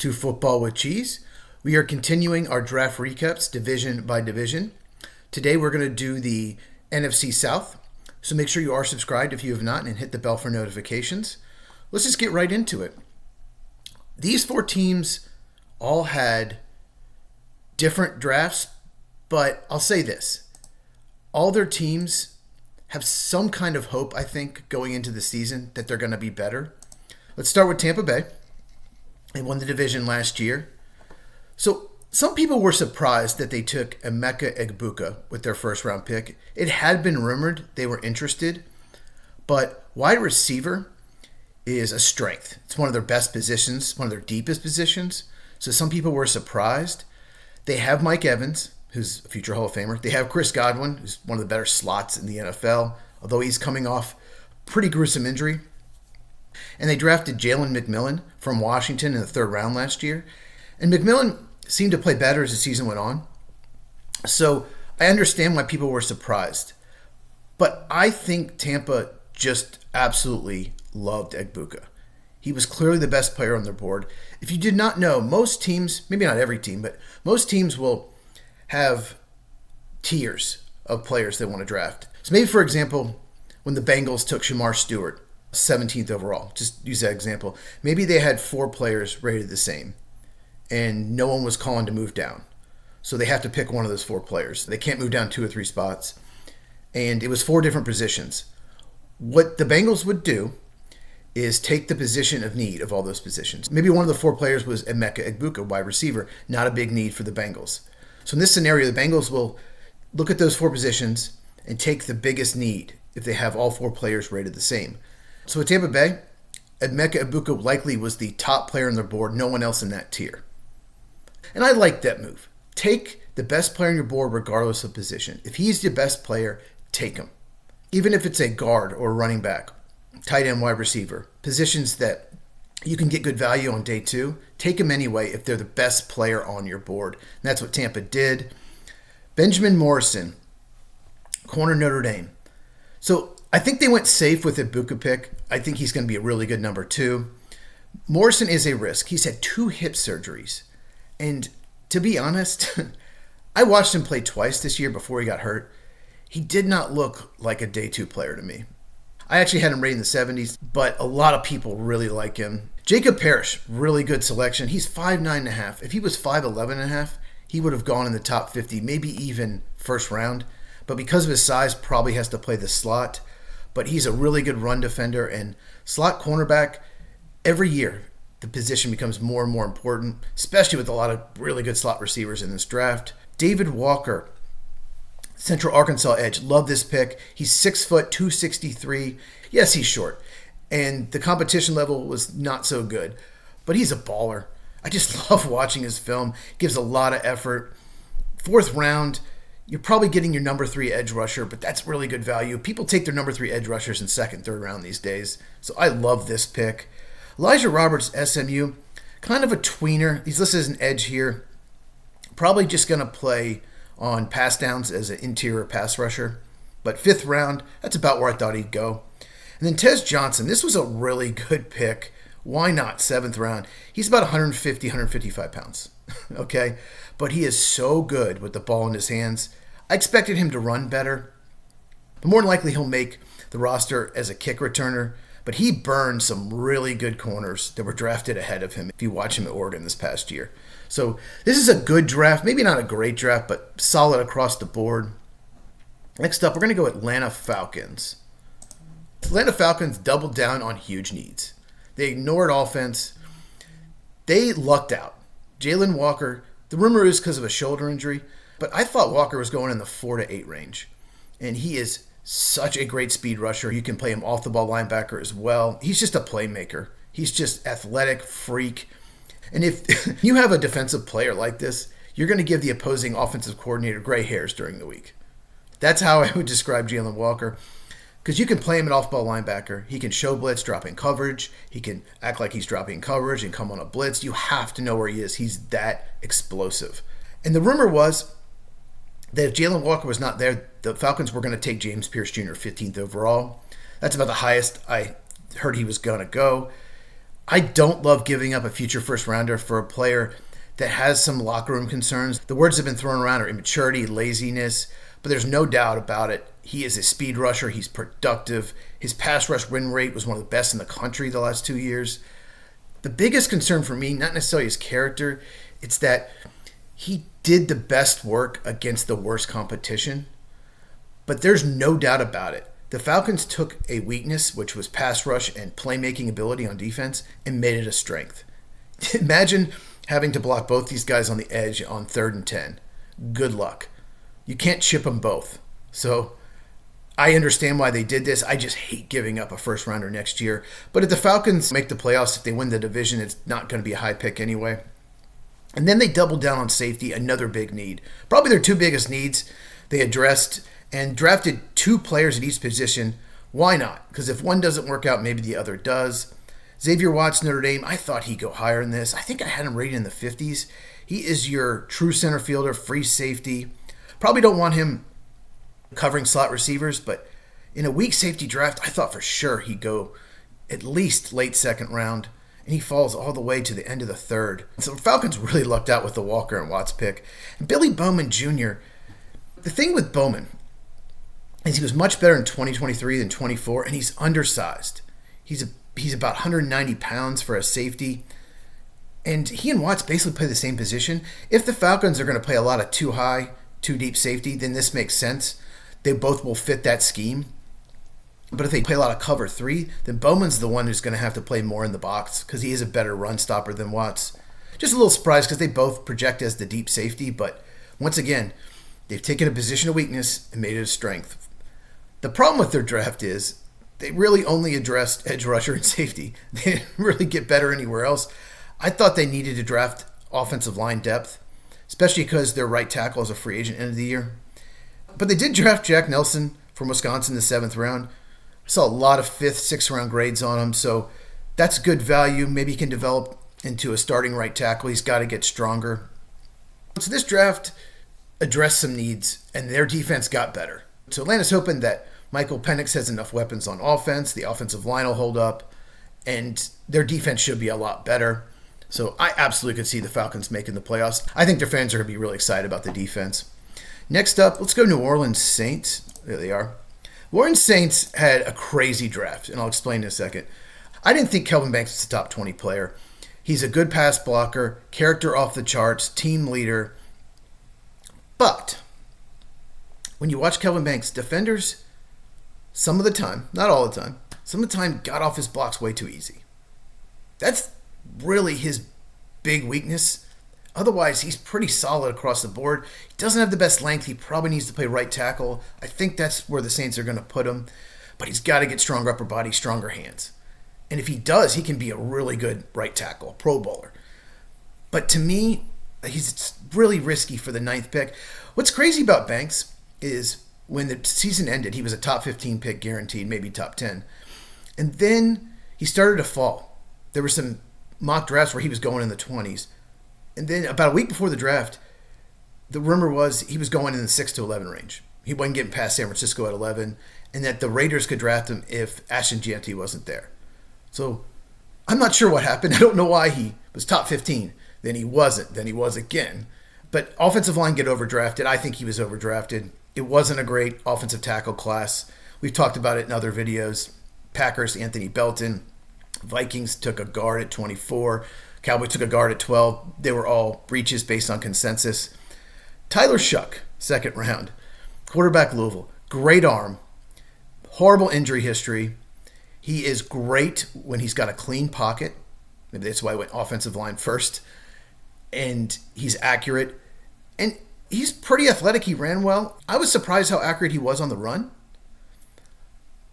to Football with Cheese. We are continuing our draft recaps division by division. Today we're going to do the NFC South, so make sure you are subscribed if you have not and hit the bell for notifications. Let's just get right into it. These four teams all had different drafts, but I'll say this. All their teams have some kind of hope, I think, going into the season that they're going to be better. Let's start with Tampa Bay. They won the division last year. So some people were surprised that they took Emeka Egbuka with their first round pick. It had been rumored they were interested, but wide receiver is a strength. It's one of their best positions, one of their deepest positions. So some people were surprised. They have Mike Evans, who's a future Hall of Famer. They have Chris Godwin, who's one of the better slots in the NFL, although he's coming off a pretty gruesome injury. And they drafted Jalen McMillan from Washington in the third round last year. And McMillan seemed to play better as the season went on. So I understand why people were surprised. But I think Tampa just absolutely loved Egbuka. He was clearly the best player on their board. If you did not know, most teams, maybe not every team, but most teams will have tiers of players they want to draft. So maybe, for example, when the Bengals took Shamar Stewart, 17th overall, just use that example. Maybe they had four players rated the same, and no one was calling to move down. So they have to pick one of those four players. They can't move down 2 or 3 spots. And it was 4 different positions. What the Bengals would do is take the position of need of all those positions. Maybe one of the 4 players was Emeka Egbuka, wide receiver, not a big need for the Bengals. So in this scenario, the Bengals will look at those 4 positions and take the biggest need if they have all 4 players rated the same. So at Tampa Bay, Emeka Egbuka likely was the top player on their board, no one else in that tier. And I like that move. Take the best player on your board regardless of position. If he's the best player, take him. Even if it's a guard or a running back, tight end, wide receiver, positions that you can get good value on day 2, take them anyway if they're the best player on your board. And that's what Tampa did. Benjamin Morrison, corner Notre Dame. So I think they went safe with the Egbuka pick. I think he's going to be a really good number 2. Morrison is a risk. He's had 2 hip surgeries. And to be honest, I watched him play twice this year before he got hurt. He did not look like a day 2 player to me. I actually had him rated in the 70s, but a lot of people really like him. Jacob Parrish, really good selection. He's 5'9.5". If he was 5'11.5", he would have gone in the top 50, maybe even first round. But because of his size, probably has to play the slot. But he's a really good run defender and slot cornerback. Every year, the position becomes more and more important, especially with a lot of really good slot receivers in this draft. David Walker, Central Arkansas edge. Love this pick. He's 6 foot, 263. Yes, he's short. And the competition level was not so good. But he's a baller. I just love watching his film. Gives a lot of effort. 4th round, you're probably getting your number 3 edge rusher, but that's really good value. People take their number 3 edge rushers in 2nd, 3rd round these days. So I love this pick. Elijah Roberts, SMU, kind of a tweener. He's listed as an edge here. Probably just going to play on pass downs as an interior pass rusher. But 5th round, that's about where I thought he'd go. And then Tez Johnson, this was a really good pick. Why not 7th round? He's about 150, 155 pounds. Okay? But he is so good with the ball in his hands. I expected him to run better. But more than likely, he'll make the roster as a kick returner. But he burned some really good corners that were drafted ahead of him if you watch him at Oregon this past year. So this is a good draft. Maybe not a great draft, but solid across the board. Next up, we're going to go Atlanta Falcons. Atlanta Falcons doubled down on huge needs. They ignored offense. They lucked out. Jalen Walker, the rumor is because of a shoulder injury, but I thought Walker was going in the 4 to 8 range. And he is such a great speed rusher. You can play him off the ball linebacker as well. He's just a playmaker. He's just athletic, freak. And if you have a defensive player like this, you're going to give the opposing offensive coordinator gray hairs during the week. That's how I would describe Jalen Walker. Because you can play him at off-ball linebacker. He can show blitz, drop in coverage. He can act like he's dropping coverage and come on a blitz. You have to know where he is. He's that explosive. And the rumor was that if Jalen Walker was not there, the Falcons were going to take James Pierce Jr. 15th overall. That's about the highest I heard he was going to go. I don't love giving up a future first rounder for a player that has some locker room concerns. The words that have been thrown around are immaturity, laziness, but there's no doubt about it. He is a speed rusher. He's productive. His pass rush win rate was one of the best in the country the last 2 years. The biggest concern for me, not necessarily his character, it's that he did the best work against the worst competition. But there's no doubt about it. The Falcons took a weakness, which was pass rush and playmaking ability on defense, and made it a strength. Imagine having to block both these guys on the edge on 3rd and 10. Good luck. You can't chip them both. So I understand why they did this. I just hate giving up a first rounder next year. But if the Falcons make the playoffs, if they win the division, it's not going to be a high pick anyway. And then they doubled down on safety, another big need. Probably their two biggest needs they addressed and drafted 2 players at each position. Why not? Because if one doesn't work out, maybe the other does. Xavier Watts, Notre Dame, I thought he'd go higher than this. I think I had him rated in the 50s. He is your true center fielder, free safety. Probably don't want him covering slot receivers, but in a weak safety draft, I thought for sure he'd go at least late 2nd round, and he falls all the way to the end of the 3rd. So Falcons really lucked out with the Walker and Watts pick. And Billy Bowman Jr., the thing with Bowman is he was much better in 2023 than 24, and he's undersized. He's about 190 pounds for a safety, and he and Watts basically play the same position. If the Falcons are going to play a lot of too high, too deep safety, then this makes sense. They both will fit that scheme. But if they play a lot of cover 3, then Bowman's the one who's going to have to play more in the box because he is a better run stopper than Watts. Just a little surprised because they both project as the deep safety, but once again, they've taken a position of weakness and made it a strength. The problem with their draft is they really only addressed edge rusher and safety. They didn't really get better anywhere else. I thought they needed to draft offensive line depth, especially because their right tackle is a free agent end of the year. But they did draft Jack Nelson from Wisconsin in the 7th round. I saw a lot of 5th, 6th round grades on him, so that's good value. Maybe he can develop into a starting right tackle. He's got to get stronger. So this draft addressed some needs, and their defense got better. So Atlanta's hoping that Michael Penix has enough weapons on offense, the offensive line will hold up, and their defense should be a lot better. So I absolutely could see the Falcons making the playoffs. I think their fans are going to be really excited about the defense. Next up, let's go New Orleans Saints. There they are. New Orleans Saints had a crazy draft, and I'll explain in a second. I didn't think Kelvin Banks was a top 20 player. He's a good pass blocker, character off the charts, team leader. But when you watch Kelvin Banks, defenders, some of the time, not all the time, some of the time got off his blocks way too easy. That's really his big weakness. Otherwise, he's pretty solid across the board. He doesn't have the best length. He probably needs to play right tackle. I think that's where the Saints are going to put him. But he's got to get stronger upper body, stronger hands. And if he does, he can be a really good right tackle, a Pro Bowler. But to me, he's really risky for the 9th pick. What's crazy about Banks is when the season ended, he was a top 15 pick guaranteed, maybe top 10. And then he started to fall. There were some mock drafts where he was going in the 20s. And then about a week before the draft, the rumor was he was going in the 6 to 11 range. He wasn't getting past San Francisco at 11, and that the Raiders could draft him if Ashton Jeanty wasn't there. So I'm not sure what happened. I don't know why he was top 15. Then he wasn't. Then he was again. But offensive line get overdrafted. I think he was overdrafted. It wasn't a great offensive tackle class. We've talked about it in other videos. Packers, Anthony Belton. Vikings took a guard at 24. Cowboys took a guard at 12. They were all breaches based on consensus. Tyler Shuck, 2nd round. Quarterback Louisville. Great arm. Horrible injury history. He is great when he's got a clean pocket. Maybe that's why I went offensive line first. And he's accurate. And he's pretty athletic. He ran well. I was surprised how accurate he was on the run.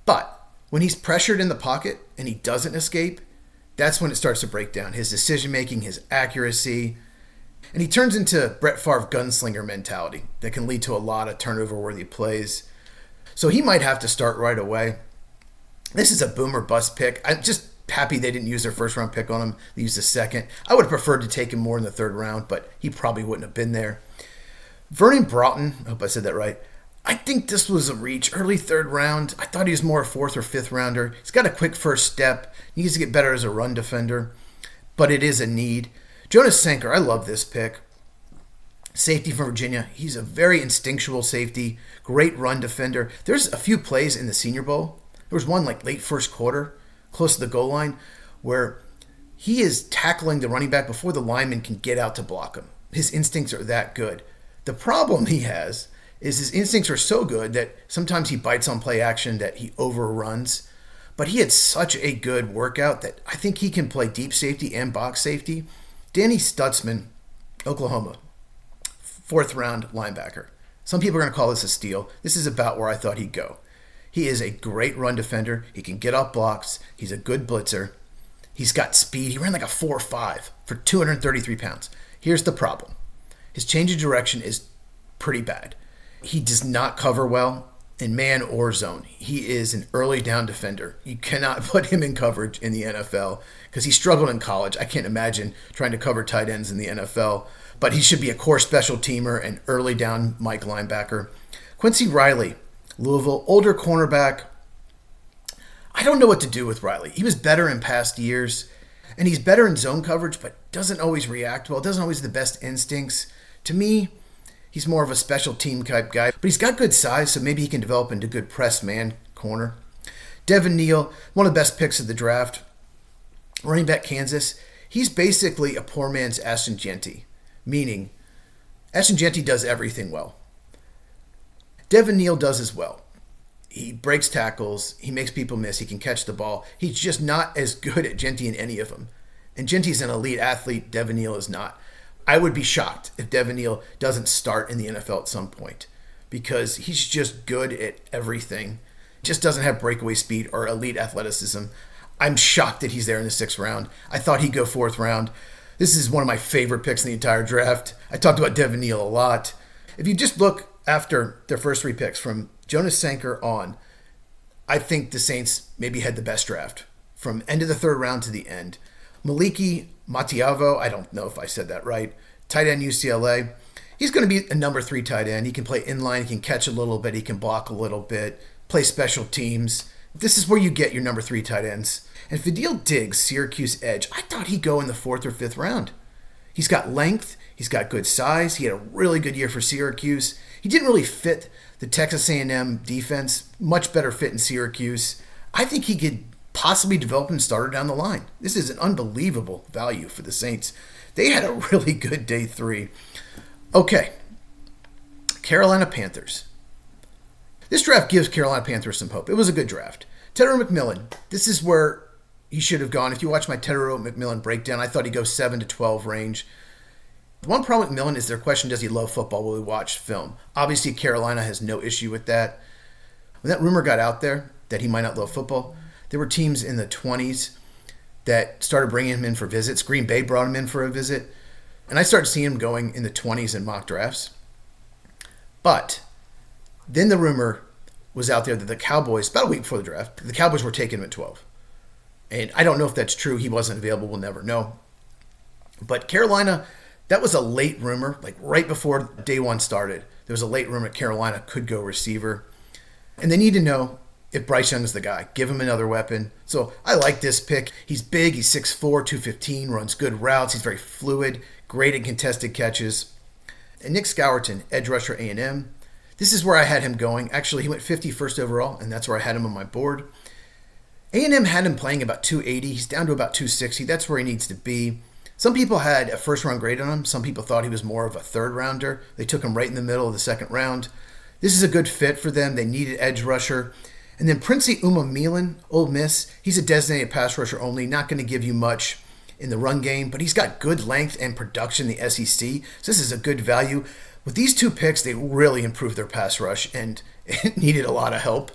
But when he's pressured in the pocket and he doesn't escape, that's when it starts to break down. His decision-making, his accuracy. And he turns into Brett Favre gunslinger mentality that can lead to a lot of turnover-worthy plays. So he might have to start right away. This is a boomer bust pick. I'm just happy they didn't use their 1st-round pick on him. They used a 2nd. I would have preferred to take him more in the 3rd round, but he probably wouldn't have been there. Vernon Broughton, I hope I said that right. I think this was a reach. Early third round. I thought he was more a fourth or fifth rounder. He's got a quick first step. He needs to get better as a run defender, but it is a need. Jonas Sanker, I love this pick. Safety from Virginia. He's a very instinctual safety, great run defender. There's a few plays in the Senior Bowl. There was one like late first quarter, close to the goal line, where he is tackling the running back before the lineman can get out to block him. His instincts are that good. The problem he has is his instincts are so good that sometimes he bites on play action that he overruns. But he had such a good workout that I think he can play deep safety and box safety. Danny Stutzman, Oklahoma, fourth round linebacker. Some people are going to call this a steal. This is about where I thought he'd go. He is a great run defender. He can get off blocks. He's a good blitzer. He's got speed. He ran like a 4.5 for 233 pounds. Here's the problem. His change of direction is pretty bad. He does not cover well in man or zone. He is an early down defender. You cannot put him in coverage in the NFL because he struggled in college. I can't imagine trying to cover tight ends in the NFL, but he should be a core special teamer and early down Mike linebacker. Quincy Riley, Louisville, older cornerback. I don't know what to do with Riley. He was better in past years, and he's better in zone coverage, but doesn't always react well, doesn't always have the best instincts. To me, he's more of a special team type guy, but he's got good size, so maybe he can develop into good press man corner. Devin Neal, one of the best picks of the draft. Running back Kansas. He's basically a poor man's Ashton Jeanty, meaning Ashton Jeanty does everything well. Devin Neal does as well. He breaks tackles. He makes people miss. He can catch the ball. He's just not as good at Jeanty in any of them. And Jeanty's an elite athlete. Devin Neal is not. I would be shocked if Devin Neal doesn't start in the NFL at some point because he's just good at everything. Just doesn't have breakaway speed or elite athleticism. I'm shocked that he's there in the 6th round. I thought he'd go 4th round. This is one of my favorite picks in the entire draft. I talked about Devin Neal a lot. If you just look after their first 3 picks from Jonas Sanker on, I think the Saints maybe had the best draft from end of the 3rd round to the end. Maliki Matiavo, I don't know if I said that right, tight end UCLA. He's going to be a number 3 tight end. He can play inline, he can catch a little bit, he can block a little bit, play special teams. This is where you get your number 3 tight ends. And Fadil Diggs, Syracuse edge, I thought he'd go in the 4th or 5th round. He's got length, he's got good size, he had a really good year for Syracuse. He didn't really fit the Texas A&M defense, much better fit in Syracuse. I think he could possibly develop and starter down the line. This is an unbelievable value for the Saints. They had a really good day 3. Okay, Carolina Panthers. This draft gives Carolina Panthers some hope. It was a good draft. Tedero McMillan, this is where he should have gone. If you watch my Tedero McMillan breakdown, I thought he'd go 7 to 12 range. The one problem with McMillan is their question, does he love football? Will he watch film? Obviously, Carolina has no issue with that. When that rumor got out there that he might not love football, there were teams in the 20s that started bringing him in for visits. Green Bay brought him in for a visit. And I started seeing him going in the 20s in mock drafts. But then the rumor was out there that the Cowboys, about a week before the draft, the Cowboys were taking him at 12. And I don't know if that's true. He wasn't available. We'll never know. But Carolina, that was a late rumor, like right before day 1 started. There was a late rumor that Carolina could go receiver. And they need to know if Bryce Young's the guy. Give him another weapon. So I like this pick. He's big. He's 6'4", 215, runs good routes. He's very fluid, great in contested catches. And Nick Scourton, edge rusher A&M. This is where I had him going. Actually, he went 51st overall, and that's where I had him on my board. A&M had him playing about 280. He's down to about 260. That's where he needs to be. Some people had a first-round grade on him. Some people thought he was more of a third-rounder. They took him right in the middle of the 2nd round. This is a good fit for them. They needed edge rusher. And then Princey Umamelan, Ole Miss, he's a designated pass rusher only, not going to give you much in the run game, but he's got good length and production in the SEC, so this is a good value. With these 2 picks, they really improved their pass rush, and it needed a lot of help.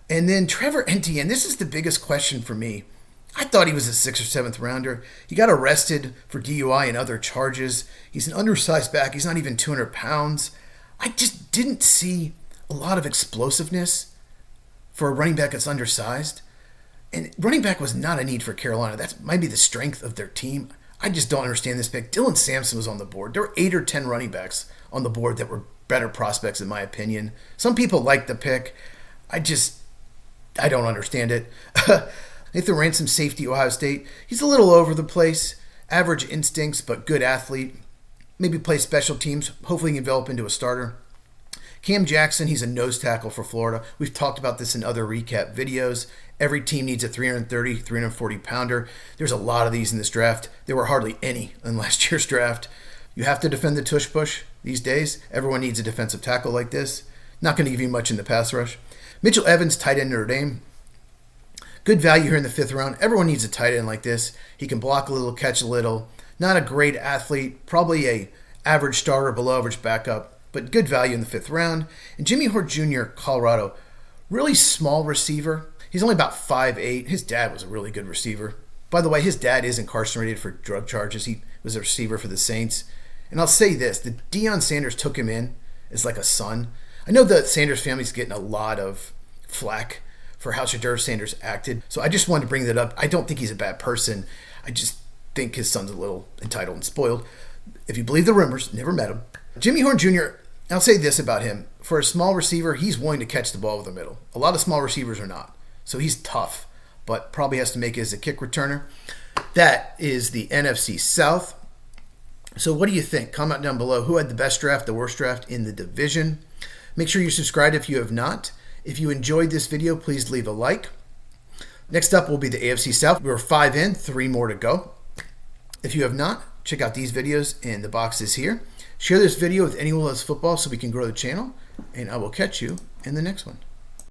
And then Trevor Etienne, this is the biggest question for me. I thought he was a 6th or 7th rounder. He got arrested for DUI and other charges. He's an undersized back. He's not even 200 pounds. I just didn't see a lot of explosiveness for a running back that's undersized. And running back was not a need for Carolina. That might be the strength of their team. I just don't understand this pick. Dylan Sampson was on the board. There were 8 or 10 running backs on the board that were better prospects in my opinion. Some people like the pick. I don't understand it. Nathan Ransom, safety, Ohio State. He's a little over the place. Average instincts, but good athlete. Maybe play special teams. Hopefully he can develop into a starter. Cam Jackson, he's a nose tackle for Florida. We've talked about this in other recap videos. Every team needs a 330, 340 pounder. There's a lot of these in this draft. There were hardly any in last year's draft. You have to defend the tush push these days. Everyone needs a defensive tackle like this. Not going to give you much in the pass rush. Mitchell Evans, tight end Notre Dame. Good value here in the 5th round. Everyone needs a tight end like this. He can block a little, catch a little. Not a great athlete. Probably a average starter, below average backup. But good value in the 5th round. And Jimmy Hort Jr., Colorado. Really small receiver. He's only about 5'8". His dad was a really good receiver. By the way, his dad is incarcerated for drug charges. He was a receiver for the Saints. And I'll say this. The Deion Sanders took him in as like a son. I know the Sanders family's getting a lot of flack for how Shedeur Sanders acted. So I just wanted to bring that up. I don't think he's a bad person. I just think his son's a little entitled and spoiled. If you believe the rumors, never met him. Jimmy Horn Jr., I'll say this about him. For a small receiver, he's willing to catch the ball with the middle. A lot of small receivers are not. So he's tough, but probably has to make it as a kick returner. That is the NFC South. So what do you think? Comment down below. Who had the best draft, the worst draft in the division? Make sure you subscribe if you have not. If you enjoyed this video, please leave a like. Next up will be the AFC South. We're 5 in, 3 more to go. If you have not, check out these videos in the boxes here. Share this video with anyone who loves football so we can grow the channel. And I will catch you in the next one.